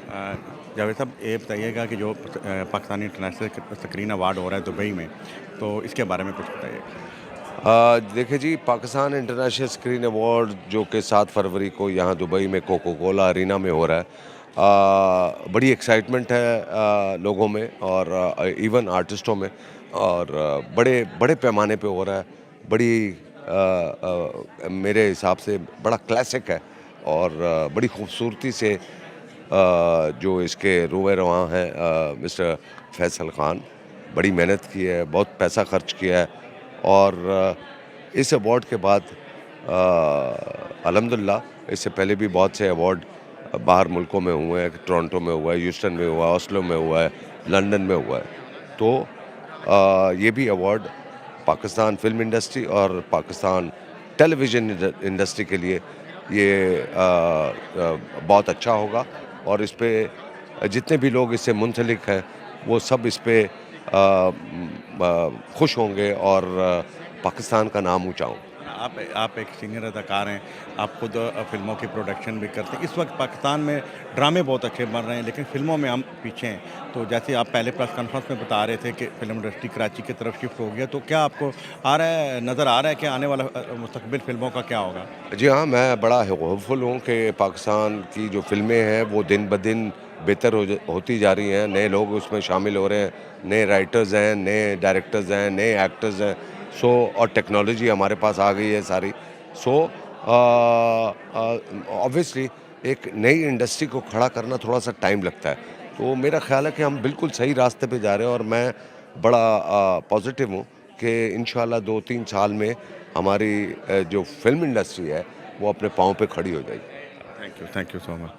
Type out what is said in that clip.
जावेद साहब, ये बताइएगा कि जो पाकिस्तानी इंटरनेशनल स्क्रीन अवार्ड हो रहा है दुबई में, तो इसके बारे में कुछ बताइए। देखिए जी, पाकिस्तान इंटरनेशनल स्क्रीन अवार्ड जो कि 7 फरवरी को यहाँ दुबई में कोको कोला अरीना में हो रहा है। बड़ी एक्साइटमेंट है लोगों में और इवन आर्टिस्टों में और बड़े बड़े पैमाने पे हो रहा है। मेरे हिसाब से बड़ा क्लासिक है और बड़ी खूबसूरती से जो इसके रोए रवां हैं मिस्टर फैसल खान, बड़ी मेहनत की है, बहुत पैसा खर्च किया है और इस अवार्ड के बाद अल्हम्दुलिल्लाह इससे पहले भी बहुत से अवार्ड बाहर मुल्कों में हुए हैं, टोरंटो में हुआ है, ह्यूस्टन में हुआ है, ओस्लो में हुआ है, लंदन में हुआ है। तो ये भी अवार्ड पाकिस्तान फ़िल्म इंडस्ट्री और पाकिस्तान टेलीविज़न इंडस्ट्री के लिए ये बहुत अच्छा होगा और इस पे जितने भी लोग इससे मुंसलिक हैं, वो सब इस पे खुश होंगे और पाकिस्तान का नाम ऊँचा होगा। आप एक सीनियर अदाकार हैं, आप खुद फ़िल्मों की प्रोडक्शन भी करते हैं। इस वक्त पाकिस्तान में ड्रामे बहुत अच्छे बन रहे हैं, लेकिन फ़िल्मों में हम पीछे हैं। तो जैसे आप पहले प्रेस कॉन्फ्रेंस में बता रहे थे कि फ़िल्म इंडस्ट्री कराची की तरफ शिफ्ट हो गया, तो क्या आपको नज़र आ रहा है कि आने वाला मुस्तकबिल फ़िल्मों का क्या होगा? जी हाँ, मैं बड़ा होपफुल हूँ कि पाकिस्तान की जो फ़िल्में हैं वो दिन-ब-दिन बेहतर होती जा रही हैं, नए लोग उसमें शामिल हो रहे हैं, नए राइटर्स हैं, नए डायरेक्टर्स हैं, नए एक्टर्स हैं। और टेक्नोलॉजी हमारे पास आ गई है सारी। ऑब्वियसली एक नई इंडस्ट्री को खड़ा करना थोड़ा-सा टाइम लगता है। तो मेरा ख़्याल है कि हम बिल्कुल सही रास्ते पे जा रहे हैं और मैं बड़ा पॉज़िटिव हूँ कि इंशाल्लाह 2-3 साल में हमारी जो फ़िल्म इंडस्ट्री है, वो अपने पाँव पे खड़ी हो जाएगी। Thank you so much.